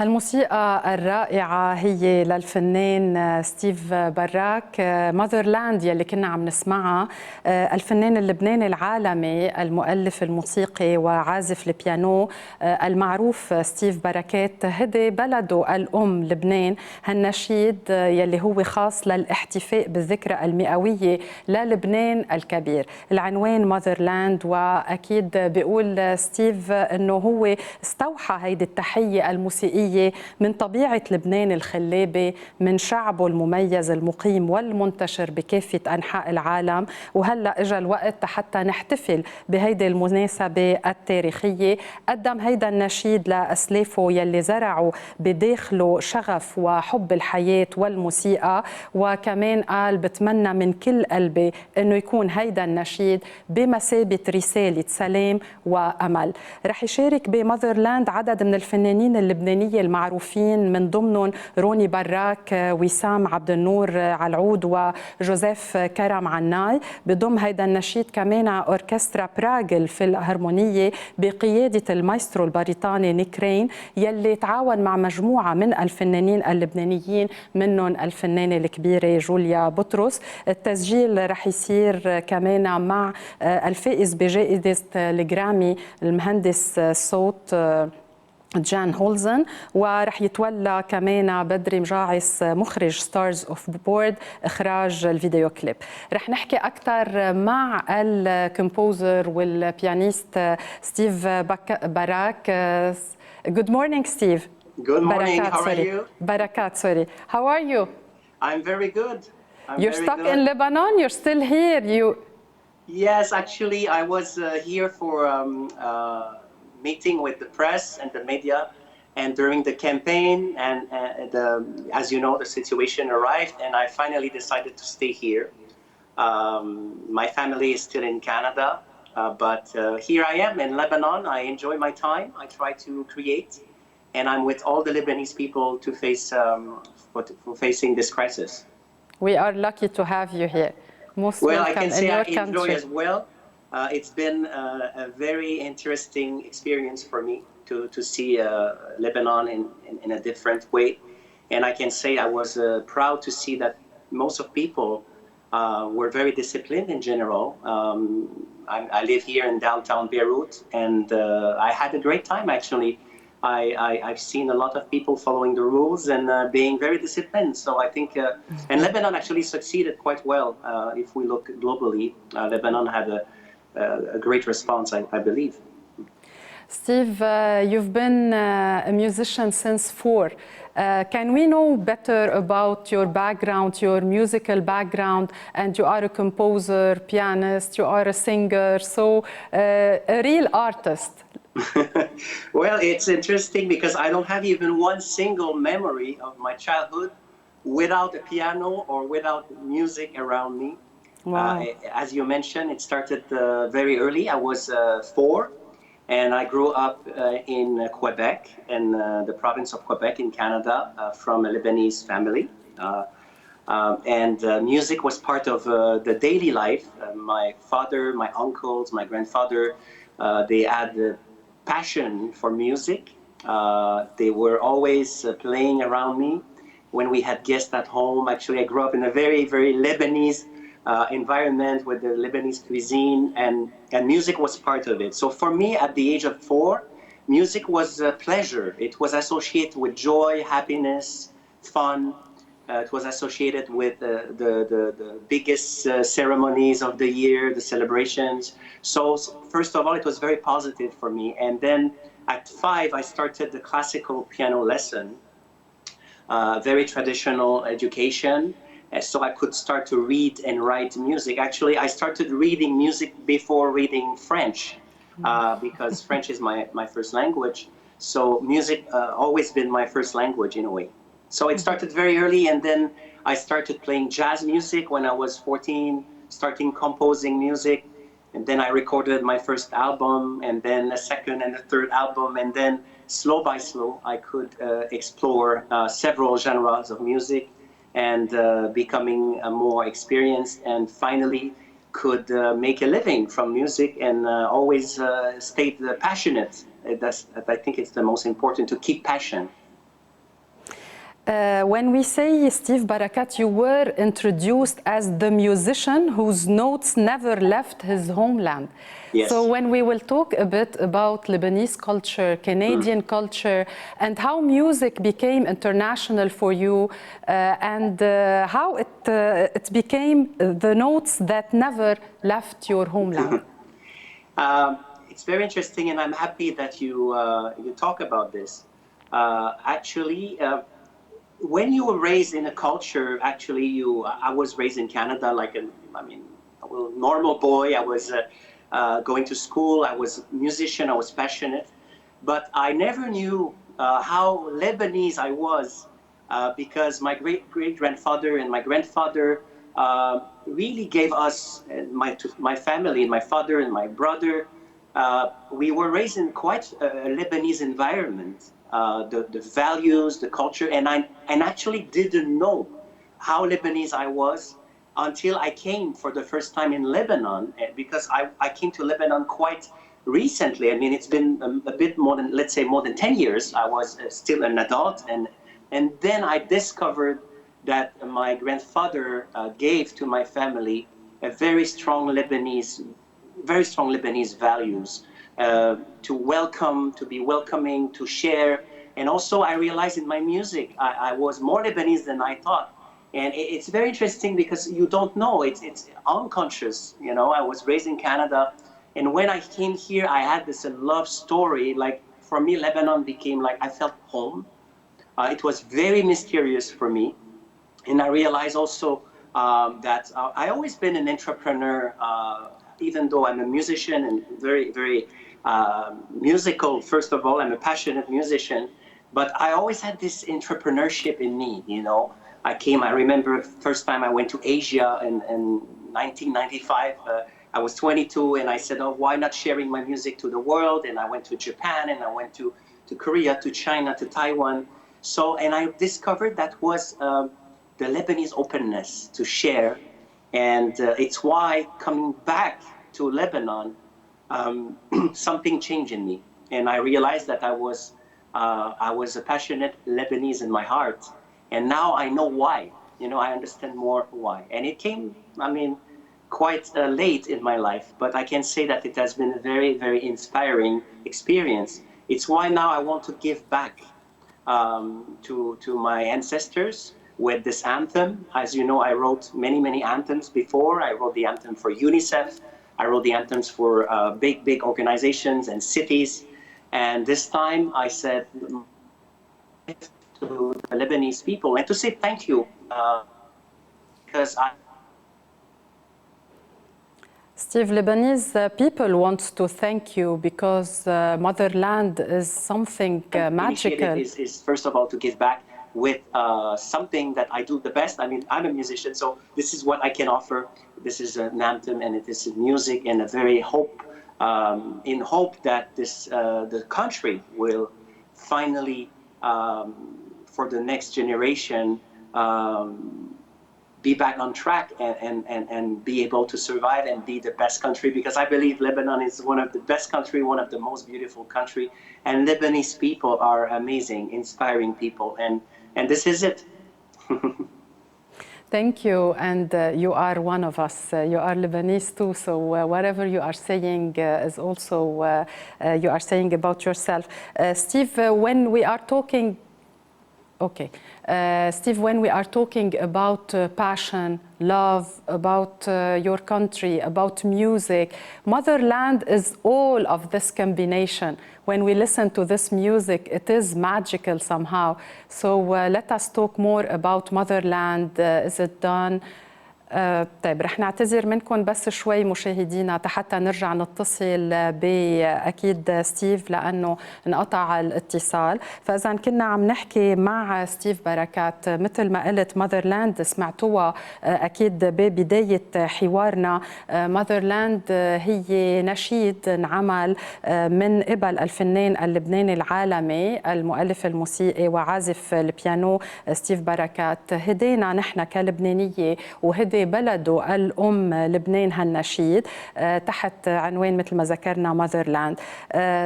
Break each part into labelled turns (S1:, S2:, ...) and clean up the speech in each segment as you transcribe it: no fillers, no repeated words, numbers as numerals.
S1: هالموسيقى الرائعة هي للفنان ستيف براك، ماذرلاند يلي كنا عم نسمعها. الفنان اللبناني العالمي المؤلف الموسيقي وعازف البيانو المعروف ستيف براكات هدي بلده الأم لبنان هالنشيد يلي هو خاص للاحتفاء بالذكرى المئوية للبنان الكبير. العنوان ماذرلاند، وأكيد بيقول ستيف أنه هو استوحى هيدي التحية الموسيقية من طبيعة لبنان الخلابة، من شعبه المميز المقيم والمنتشر بكافة أنحاء العالم. وهلأ إجا الوقت حتى نحتفل بهيدي المناسبة التاريخية. قدم هيدا النشيد لأسلافه يلي زرعوا بداخله شغف وحب الحياة والموسيقى، وكمان قال بتمنى من كل قلبي أنه يكون هيدا النشيد بمثابة رسالة سلام وأمل. رح يشارك بماذرلاند عدد من الفنانين اللبنانية المعروفين، من ضمنهم روني براك، وسام عبد النور على العود، وجوزيف كرم عناي. بضم هيدا النشيد كمان أوركسترا براغ الفيلهارمونية بقيادة المايسترو البريطاني نيك رين، يلي تعاون مع مجموعة من الفنانين اللبنانيين، منهم الفنانة الكبيرة جوليا بطرس. التسجيل رح يصير كمان مع الفائز بجائزة الجرامي المهندس الصوت جان هولزن، ورح يتولى كمان بدري مجاعس مخرج ستارز اوف بورد اخراج الفيديو كليب. رح نحكي اكثر مع الكومبوزر والبيانيست ستيف براك. Good morning, Steve.
S2: Good morning.
S1: Barakat,
S2: How are you?
S1: Barakat, sorry. How are you?
S2: I'm very good.
S1: You're stuck in Lebanon? You're still here?
S2: Yes, actually, I was here for meeting with the press and the media, and during the campaign, and as you know, the situation arrived, and I finally decided to stay here. My family is still in Canada, but here I am in Lebanon. I enjoy my time. I try to create, and I'm with all the Lebanese people to face for facing this crisis.
S1: We are lucky to have you here. Most
S2: well, I can say I
S1: country.
S2: enjoy as well. It's been a very interesting experience for me to see Lebanon in a different way. And I can say I was proud to see that most of people were very disciplined in general. I live here in downtown Beirut, and I had a great time actually. I've seen a lot of people following the rules and being very disciplined. So I think, and Lebanon actually succeeded quite well. If we look globally, Lebanon had a great response, I believe.
S1: Steve, you've been a musician since 4. Can we know better about your background, your musical background? And you are a composer, pianist, you are a singer, so a real artist.
S2: Well, it's interesting because I don't have even one single memory of my childhood without a piano or without music around me.
S1: Wow.
S2: As you mentioned, it started very early. I was 4, and I grew up in Quebec, in the province of Quebec in Canada, from a Lebanese family. And music was part of the daily life. My father, my uncles, my grandfather, they had passion for music. They were always playing around me. When we had guests at home, actually I grew up in a very, very Lebanese environment with the Lebanese cuisine, and music was part of it. So for me, at the age of 4, music was a pleasure. It was associated with joy, happiness, fun. It was associated with the biggest ceremonies of the year, the celebrations. So first of all, it was very positive for me. And then at 5, I started the classical piano lesson, very traditional education. So I could start to read and write music. Actually, I started reading music before reading French, because French is my first language. So music always been my first language in a way. So it started very early, and then I started playing jazz music when I was 14, starting composing music. And then I recorded my first album, and then a second and a third album. And then slow by slow, I could explore several genres of music, and becoming more experienced, and finally could make a living from music, and always stayed passionate. I think it's the most important, to keep passion.
S1: When we say Steve Barakat, you were introduced as the musician whose notes never left his homeland.
S2: Yes.
S1: So when we will talk a bit about Lebanese culture, Canadian culture, and how music became international for you, and how it became the notes that never left your homeland.
S2: It's very interesting, and I'm happy that you talk about this. Actually, when you were raised in a culture, actually, I was raised in Canada, like a normal boy. I was going to school. I was a musician. I was passionate, but I never knew how Lebanese I was because my great grandfather and my grandfather really gave us, my family, my father and my brother. We were raised in quite a Lebanese environment. The values, the culture, and I actually didn't know how Lebanese I was until I came for the first time in Lebanon, because I came to Lebanon quite recently. I mean, it's been a bit more than, let's say, more than 10 years. I was still an adult, and then I discovered that my grandfather gave to my family a very strong Lebanese values, to welcome, to be welcoming, to share. And also I realized in my music, I was more Lebanese than I thought. And it's very interesting because you don't know, it's unconscious. You know, I was raised in Canada, and when I came here, I had this love story. Like, for me, Lebanon became like, I felt home. It was very mysterious for me. And I realized also that I always been an entrepreneur, even though I'm a musician and very, very musical. First of all, I'm a passionate musician, but I always had this entrepreneurship in me, you know. I remember first time I went to Asia in 1995. I was 22, and I said, oh, why not sharing my music to the world? And I went to Japan, and I went to Korea, to China, to Taiwan. So, and I discovered that was the Lebanese openness to share. And it's why coming back to Lebanon, something changed in me. And I realized that I was a passionate Lebanese in my heart. And now I know why. You know, I understand more why. And it came, I mean, quite late in my life, but I can say that it has been a very, very inspiring experience. It's why now I want to give back to my ancestors with this anthem. As you know, I wrote many, many anthems before. I wrote the anthem for UNICEF. I wrote the anthems for big organizations and cities. And this time I said to the Lebanese people, and to say thank you, because
S1: Steve, Lebanese people want to thank you because motherland is something magical.
S2: Is first of all to give back with something that I do the best. I mean, I'm a musician, so this is what I can offer. This is an anthem, and it is music, and a very hope, in hope that the country will finally, for the next generation, be back on track and be able to survive and be the best country, because I believe Lebanon is one of the best country, one of the most beautiful country, and Lebanese people are amazing, inspiring people, and this is it.
S1: Thank you, and you are one of us. You are Lebanese too, so whatever you are saying is also you are saying about yourself. Steve, when we are talking Steve, when we are talking about passion, love, about your country, about music, motherland is all of this combination. When we listen to this music, it is magical somehow. So let us talk more about motherland. Is it done? طيب رح نعتذر منكم بس شوي مشاهدينا حتى نرجع نتصل بأكيد ستيف لأنه انقطع الاتصال. فإذا كنا عم نحكي مع ستيف بركات مثل ما قلت ماذرلاند سمعتوها أكيد ببداية حوارنا. ماذرلاند هي نشيد انعمل من قبل الفنان اللبناني العالمي المؤلف الموسيقي وعازف البيانو ستيف بركات. هدينا نحن كلبنانية وهدي ينادي بلده الأم لبنان هالنشيد تحت عنوان مثل ما ذكرنا ماذرلاند.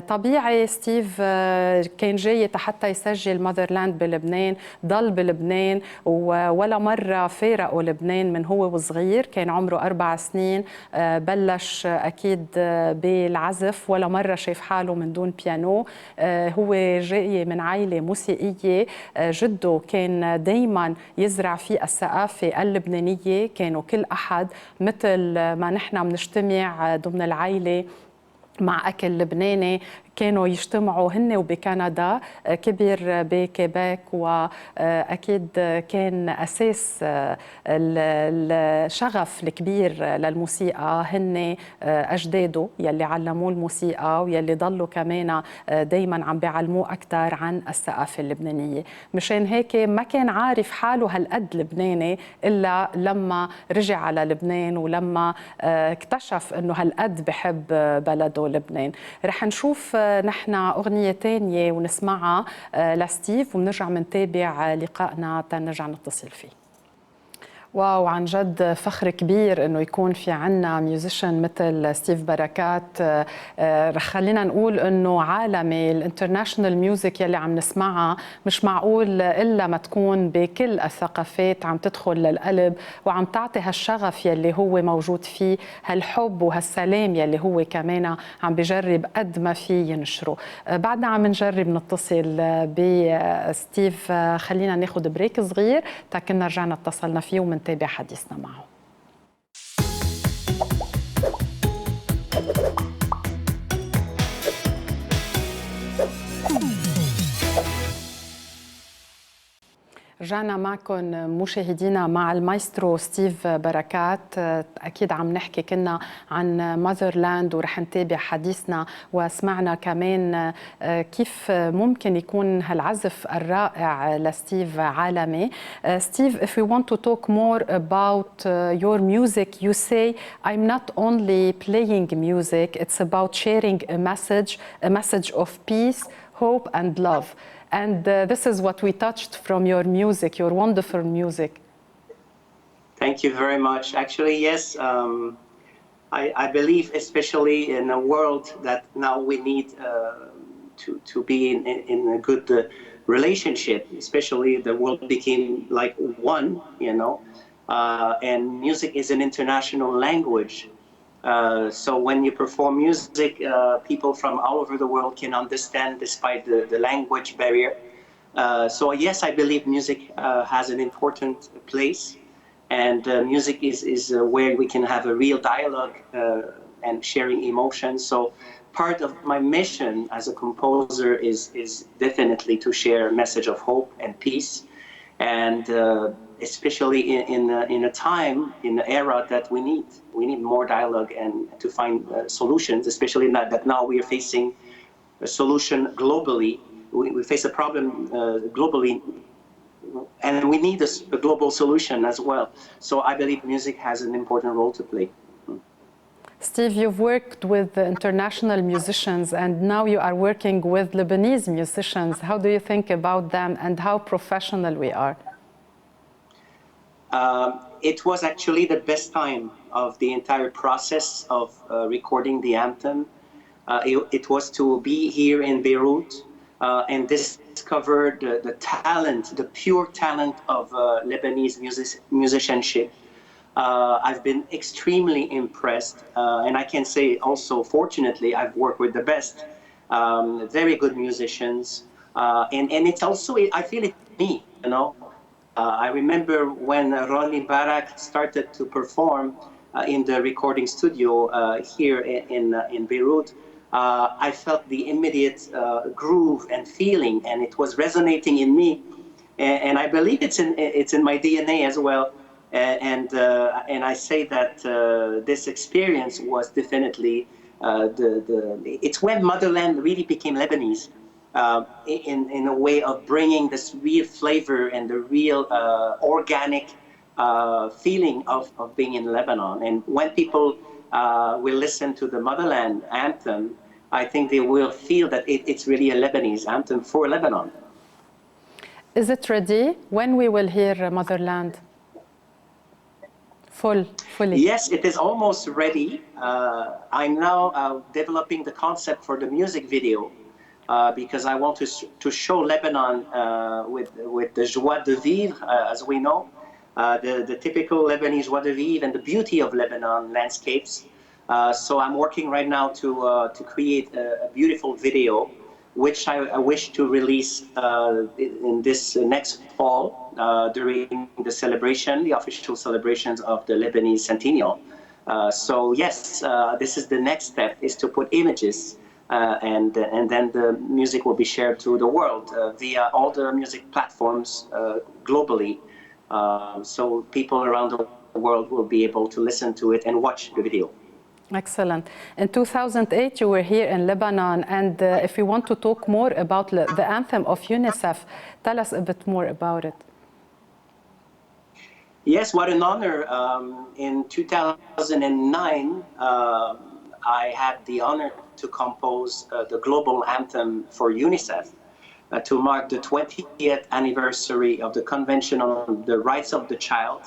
S1: طبيعي ستيف كان جاي حتى يسجل ماذرلاند بلبنان، ضل بلبنان ولا مرة فارقوا لبنان من هو وصغير، كان عمره 4 سنين بلش أكيد بالعزف، ولا مرة شاف حاله من دون بيانو. هو جاي من عائلة موسيقية، جده كان دايما يزرع في الثقافة اللبنانية، كانوا كل أحد مثل ما نحن بنجتمع ضمن العائلة مع أكل لبناني كانوا يجتمعوا هن وبكندا. كبر بكيبيك وأكيد كان أساس الشغف الكبير للموسيقى هن أجداده يلي علموه الموسيقى ويلي ضلوا كمان دايما عم بيعلموه أكثر عن الثقافة اللبنانية. مشان هيك ما كان عارف حاله هالقد لبناني إلا لما رجع على لبنان ولما اكتشف أنه هالقد بحب بلده لبنان. رح نشوف نحن أغنية تانية ونسمعها لستيف وبنرجع منتابع لقائنا تنرجع نتصل فيه. واو، عن جد فخر كبير انه يكون في عنا ميوزيشن مثل ستيف بركات. رح خلينا نقول انه عالمي الانترناشنال ميوزك يلي عم نسمعها مش معقول الا ما تكون بكل الثقافات عم تدخل للقلب وعم تعطي هالشغف يلي هو موجود فيه، هالحب وهالسلام يلي هو كمان عم بجرب قد ما في ينشره. بعدنا عم نجرب نتصل بستيف، خلينا ناخد بريك صغير تاكلنا رجعنا اتصلنا فيه ومنتابع حديثنا معه. رجعنا معكم مشاهدينا مع المايسترو ستيف بركات. أكيد عم نحكي كنا عن ماذرلاند ورح نتابع حديثنا، وسمعنا كمان كيف ممكن يكون هالعزف الرائع لستيف عالمي. Steve, if we want to talk more about your music, you say, I'm not only playing music, it's about sharing a message of peace, hope and love. And this is what we touched from your music, your wonderful music.
S2: Thank you very much. Actually, yes, I believe, especially in a world that now we need to be in a good relationship, especially the world became like one, you know, and music is an international language. So when you perform music, people from all over the world can understand despite the language barrier. So yes, I believe music has an important place, and music is where we can have a real dialogue and sharing emotions. So part of my mission as a composer is definitely to share a message of hope and peace, and especially in a time, in an era that we need more dialogue and to find solutions, especially that now we are facing a solution globally. We face a problem globally, and we need a global solution as well. So I believe music has an important role to play.
S1: Steve, you've worked with international musicians and now you are working with Lebanese musicians. How do you think about them and how professional we are?
S2: It was actually the best time of the entire process of recording the anthem. It was to be here in Beirut and discover the talent, the pure talent of Lebanese musicianship. I've been extremely impressed, and I can say also, fortunately, I've worked with the best, very good musicians, and it's also, I feel it me, you know. I remember when Ronnie Barakat started to perform in the recording studio here in Beirut. I felt the immediate groove and feeling, and it was resonating in me. And I believe it's in my DNA as well. And I say that this experience was definitely it's when Motherland really became Lebanese. In a way of bringing this real flavor and the real organic feeling of being in Lebanon. And when people will listen to the Motherland anthem, I think they will feel that it's really a Lebanese anthem for Lebanon.
S1: Is it ready? When we will hear Motherland fully.
S2: Yes, it is almost ready. I'm now developing the concept for the music video because I want to show Lebanon with the joie de vivre, as we know, the typical Lebanese joie de vivre and the beauty of Lebanon landscapes. So I'm working right now to create a beautiful video, which I wish to release in this next fall during the celebration, the official celebrations of the Lebanese Centennial. So yes, this is the next step, is to put images and then the music will be shared to the world via all the music platforms globally. So people around the world will be able to listen to it and watch the video.
S1: Excellent. In 2008, you were here in Lebanon, and if you want to talk more about the anthem of UNICEF, tell us a bit more about it.
S2: Yes, what an honor. In 2009, I had the honor to compose the global anthem for UNICEF to mark the 20th anniversary of the Convention on the Rights of the Child,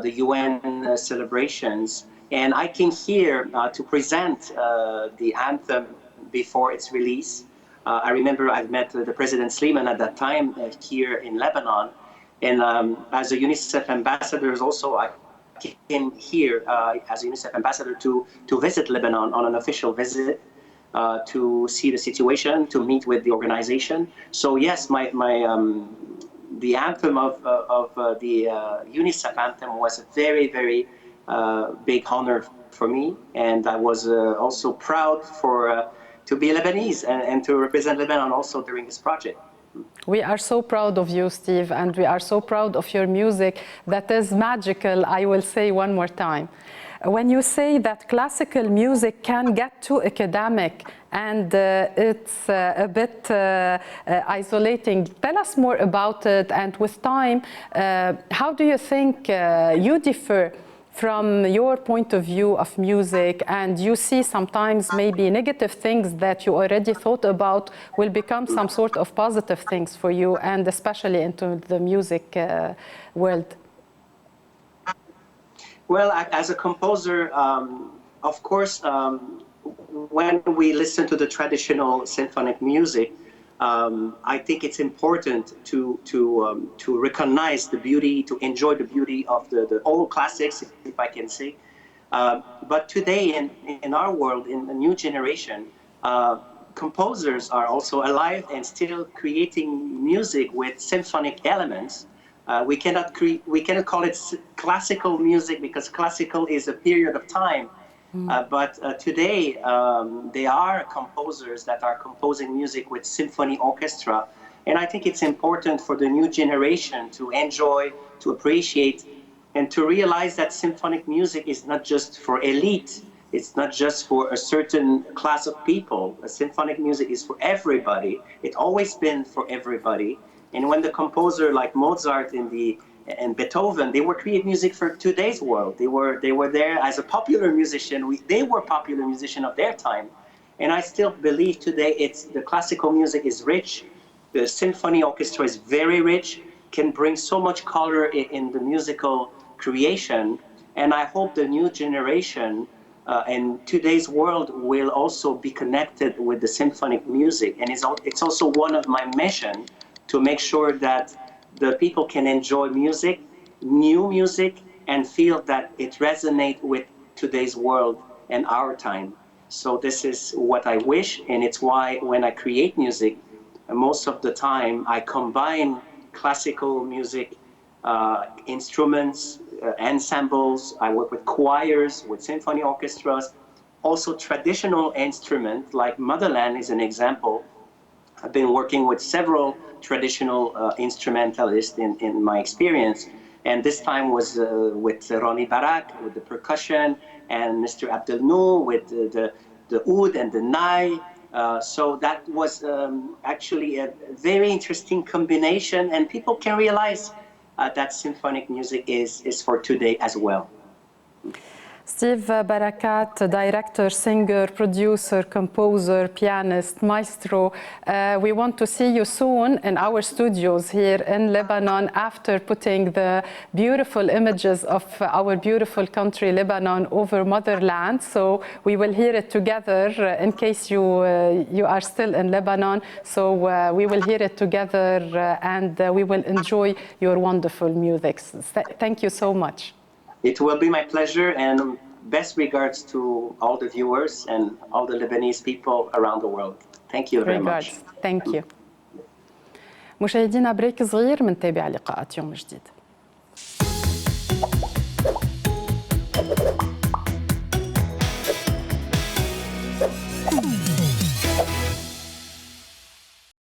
S2: the UN celebrations. And I came here to present the anthem before its release. I remember I met the President Slimane at that time here in Lebanon. And as a UNICEF ambassador, also I came here as a UNICEF ambassador to visit Lebanon on an official visit, to see the situation, to meet with the organization. So yes, the anthem of the UNICEF anthem was a very, very big honor for me, and I was also proud to be Lebanese and to represent Lebanon also during this project.
S1: We are so proud of you, Steve, and we are so proud of your music that is magical, I will say one more time. When you say that classical music can get too academic and it's a bit isolating, tell us more about it, and with time, how do you think you differ from your point of view of music, and you see sometimes maybe negative things that you already thought about will become some sort of positive things for you, and especially into the music world?
S2: Well, as a composer, of course, when we listen to the traditional symphonic music, I think it's important to recognize the beauty, to enjoy the beauty of the old classics, if I can say. But today, in our world, in the new generation, composers are also alive and still creating music with symphonic elements. We cannot call it classical music because classical is a period of time. But today, there are composers that are composing music with symphony orchestra. And I think it's important for the new generation to enjoy, to appreciate, and to realize that symphonic music is not just for elite. It's not just for a certain class of people. Symphonic music is for everybody. It's always been for everybody. And when the composer like Mozart and Beethoven, they were creating music for today's world. They were there as a popular musician. They were popular musician of their time. And I still believe today the classical music is rich. The symphony orchestra is very rich, can bring so much color in the musical creation. And I hope the new generation and today's world will also be connected with the symphonic music. And it's also one of my mission to make sure that the people can enjoy music, new music, and feel that it resonates with today's world and our time. So this is what I wish, and it's why when I create music, most of the time I combine classical music, instruments, ensembles. I work with choirs, with symphony orchestras, also traditional instruments like Motherland is an example. I've been working with several traditional instrumentalists in my experience, and this time was with Ronnie Barakat with the percussion, and Mr. Abdel Noor with the oud and the nai. So that was actually a very interesting combination, and people can realize that symphonic music is for today as well.
S1: Steve Barakat, director, singer, producer, composer, pianist, maestro. We want to see you soon in our studios here in Lebanon after putting the beautiful images of our beautiful country, Lebanon, over motherland. So we will hear it together in case you are still in Lebanon. So we will hear it together and we will enjoy your wonderful music. Thank you so much.
S2: It will be my pleasure, and best regards to all the viewers and all the Lebanese people around the world. Thank you very much.
S1: Thank you. مشاهدينا بريك صغير، منتابع لقاءات يوم جديد.